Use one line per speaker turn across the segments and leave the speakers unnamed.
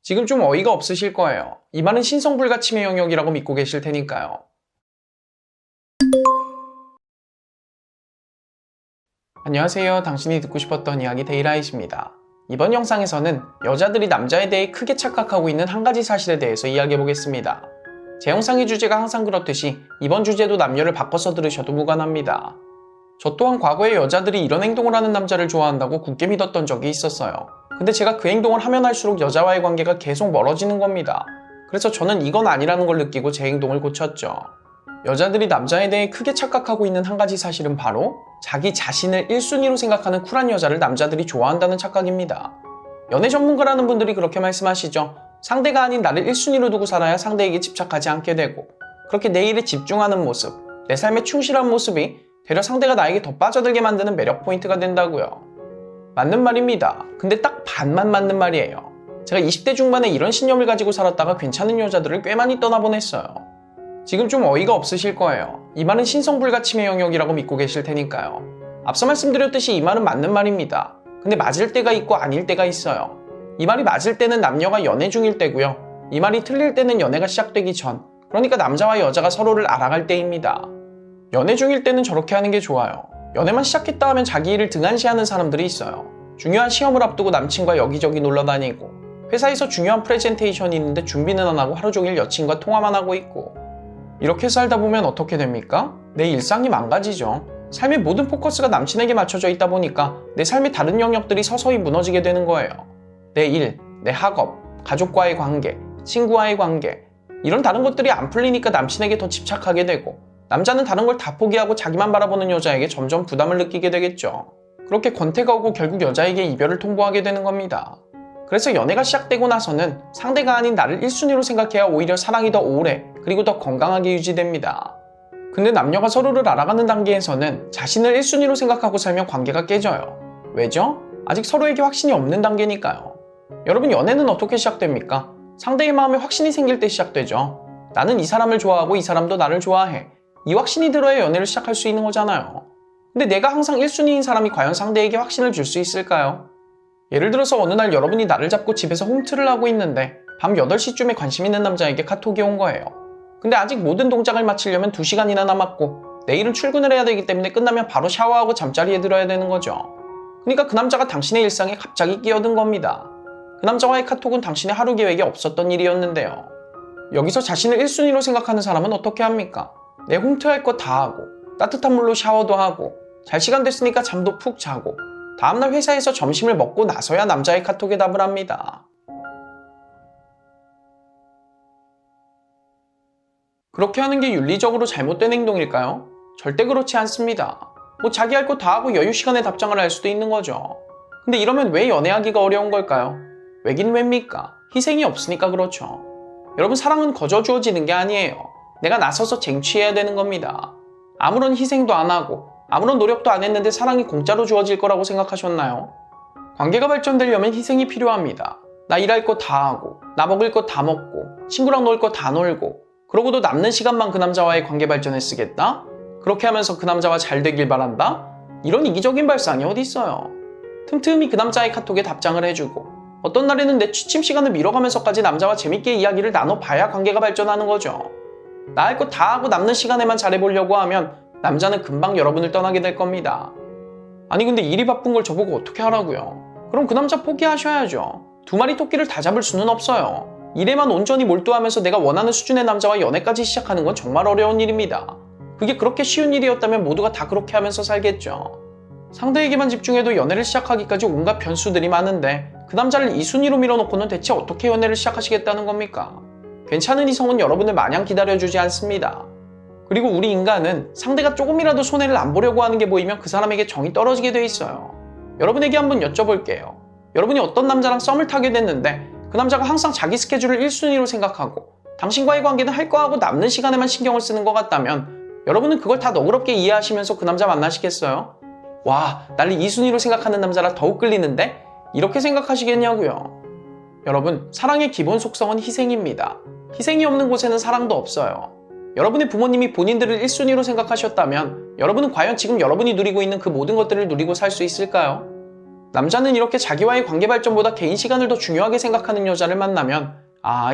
지금 좀 어이가 없으실 거예요. 이 말은 신성불가침의 영역이라고 믿고 계실 테니까요. 안녕하세요. 당신이 듣고 싶었던 이야기 데이라이트입니다. 이번 영상에서는 여자들이 남자에 대해 크게 착각하고 있는 한 가지 사실에 대해서 이야기해보겠습니다. 제 영상의 주제가 항상 그렇듯이 이번 주제도 남녀를 바꿔서 들으셔도 무관합니다. 저 또한 과거에 여자들이 이런 행동을 하는 남자를 좋아한다고 굳게 믿었던 적이 있었어요. 근데 제가 그 행동을 하면 할수록 여자와의 관계가 계속 멀어지는 겁니다. 그래서 저는 이건 아니라는 걸 느끼고 제 행동을 고쳤죠. 여자들이 남자에 대해 크게 착각하고 있는 한 가지 사실은 바로 자기 자신을 1순위로 생각하는 쿨한 여자를 남자들이 좋아한다는 착각입니다. 연애 전문가라는 분들이 그렇게 말씀하시죠. 상대가 아닌 나를 1순위로 두고 살아야 상대에게 집착하지 않게 되고, 그렇게 내 일에 집중하는 모습, 내 삶에 충실한 모습이 되려 상대가 나에게 더 빠져들게 만드는 매력 포인트가 된다고요. 맞는 말입니다. 근데 딱 반만 맞는 말이에요. 제가 20대 중반에 이런 신념을 가지고 살았다가 괜찮은 여자들을 꽤 많이 떠나보냈어요. 지금 좀 어이가 없으실 거예요. 이 말은 신성불가침의 영역이라고 믿고 계실 테니까요. 앞서 말씀드렸듯이 이 말은 맞는 말입니다. 근데 맞을 때가 있고 아닐 때가 있어요. 이 말이 맞을 때는 남녀가 연애 중일 때고요. 이 말이 틀릴 때는 연애가 시작되기 전, 그러니까 남자와 여자가 서로를 알아갈 때입니다. 연애 중일 때는 저렇게 하는 게 좋아요. 연애만 시작했다 하면 자기 일을 등한시하는 사람들이 있어요. 중요한 시험을 앞두고 남친과 여기저기 놀러 다니고, 회사에서 중요한 프레젠테이션이 있는데 준비는 안 하고 하루 종일 여친과 통화만 하고 있고, 이렇게 살다 보면 어떻게 됩니까? 내 일상이 망가지죠. 삶의 모든 포커스가 남친에게 맞춰져 있다 보니까 내 삶의 다른 영역들이 서서히 무너지게 되는 거예요. 내 일, 내 학업, 가족과의 관계, 친구와의 관계, 이런 다른 것들이 안 풀리니까 남친에게 더 집착하게 되고, 남자는 다른 걸 다 포기하고 자기만 바라보는 여자에게 점점 부담을 느끼게 되겠죠. 그렇게 권태가 오고 결국 여자에게 이별을 통보하게 되는 겁니다. 그래서 연애가 시작되고 나서는 상대가 아닌 나를 1순위로 생각해야 오히려 사랑이 더 오래 그리고 더 건강하게 유지됩니다. 근데 남녀가 서로를 알아가는 단계에서는 자신을 1순위로 생각하고 살면 관계가 깨져요. 왜죠? 아직 서로에게 확신이 없는 단계니까요. 여러분, 연애는 어떻게 시작됩니까? 상대의 마음에 확신이 생길 때 시작되죠. 나는 이 사람을 좋아하고 이 사람도 나를 좋아해. 이 확신이 들어야 연애를 시작할 수 있는 거잖아요. 근데 내가 항상 1순위인 사람이 과연 상대에게 확신을 줄 수 있을까요? 예를 들어서 어느 날 여러분이 나를 잡고 집에서 홈트를 하고 있는데 밤 8시쯤에 관심 있는 남자에게 카톡이 온 거예요. 근데 아직 모든 동작을 마치려면 2시간이나 남았고 내일은 출근을 해야 되기 때문에 끝나면 바로 샤워하고 잠자리에 들어야 되는 거죠. 그러니까 그 남자가 당신의 일상에 갑자기 끼어든 겁니다. 그 남자와의 카톡은 당신의 하루 계획에 없었던 일이었는데요. 여기서 자신을 1순위로 생각하는 사람은 어떻게 합니까? 내 홈트할 거 다 하고, 따뜻한 물로 샤워도 하고, 잘 시간 됐으니까 잠도 푹 자고, 다음날 회사에서 점심을 먹고 나서야 남자의 카톡에 답을 합니다. 그렇게 하는 게 윤리적으로 잘못된 행동일까요? 절대 그렇지 않습니다. 자기 할 거 다 하고 여유 시간에 답장을 할 수도 있는 거죠. 근데 이러면 왜 연애하기가 어려운 걸까요? 왜긴 왜입니까? 희생이 없으니까 그렇죠. 여러분, 사랑은 거저 주어지는 게 아니에요. 내가 나서서 쟁취해야 되는 겁니다. 아무런 희생도 안 하고 아무런 노력도 안 했는데 사랑이 공짜로 주어질 거라고 생각하셨나요? 관계가 발전되려면 희생이 필요합니다. 나 일할 거 다 하고, 나 먹을 거 다 먹고, 친구랑 놀 거 다 놀고, 그러고도 남는 시간만 그 남자와의 관계 발전에 쓰겠다? 그렇게 하면서 그 남자와 잘 되길 바란다? 이런 이기적인 발상이 어디 있어요? 틈틈이 그 남자의 카톡에 답장을 해주고, 어떤 날에는 내 취침 시간을 미뤄가면서까지 남자와 재밌게 이야기를 나눠봐야 관계가 발전하는 거죠. 나 할 거 다 하고 남는 시간에만 잘해보려고 하면 남자는 금방 여러분을 떠나게 될 겁니다. 아니, 근데 일이 바쁜 걸 저보고 어떻게 하라고요? 그럼 그 남자 포기하셔야죠. 2마리 토끼를 다 잡을 수는 없어요. 일에만 온전히 몰두하면서 내가 원하는 수준의 남자와 연애까지 시작하는 건 정말 어려운 일입니다. 그게 그렇게 쉬운 일이었다면 모두가 다 그렇게 하면서 살겠죠. 상대에게만 집중해도 연애를 시작하기까지 온갖 변수들이 많은데 그 남자를 2순위로 밀어놓고는 대체 어떻게 연애를 시작하시겠다는 겁니까? 괜찮은 이성은 여러분을 마냥 기다려주지 않습니다. 그리고 우리 인간은 상대가 조금이라도 손해를 안 보려고 하는 게 보이면 그 사람에게 정이 떨어지게 돼 있어요. 여러분에게 한번 여쭤볼게요. 여러분이 어떤 남자랑 썸을 타게 됐는데 그 남자가 항상 자기 스케줄을 1순위로 생각하고 당신과의 관계는 할 거 하고 남는 시간에만 신경을 쓰는 것 같다면 여러분은 그걸 다 너그럽게 이해하시면서 그 남자 만나시겠어요? 와, 나를 2순위로 생각하는 남자라 더욱 끌리는데? 이렇게 생각하시겠냐고요. 여러분, 사랑의 기본 속성은 희생입니다. 희생이 없는 곳에는 사랑도 없어요. 여러분의 부모님이 본인들을 1순위로 생각하셨다면 여러분은 과연 지금 여러분이 누리고 있는 그 모든 것들을 누리고 살 수 있을까요? 남자는 이렇게 자기와의 관계 발전보다 개인 시간을 더 중요하게 생각하는 여자를 만나면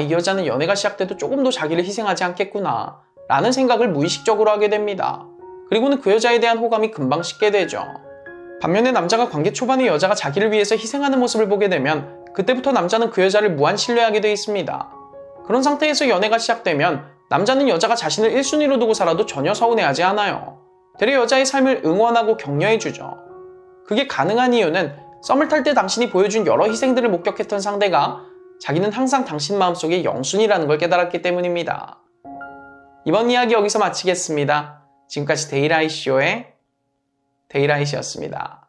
이 여자는 연애가 시작돼도 조금 더 자기를 희생하지 않겠구나 라는 생각을 무의식적으로 하게 됩니다. 그리고는 그 여자에 대한 호감이 금방 식게 되죠. 반면에 남자가 관계 초반에 여자가 자기를 위해서 희생하는 모습을 보게 되면 그때부터 남자는 그 여자를 무한 신뢰하게 되어 있습니다. 그런 상태에서 연애가 시작되면 남자는 여자가 자신을 1순위로 두고 살아도 전혀 서운해하지 않아요. 되려 여자의 삶을 응원하고 격려해주죠. 그게 가능한 이유는 썸을 탈 때 당신이 보여준 여러 희생들을 목격했던 상대가 자기는 항상 당신 마음속에 영순이라는 걸 깨달았기 때문입니다. 이번 이야기 여기서 마치겠습니다. 지금까지 데일라이쇼의 데일라이시였습니다.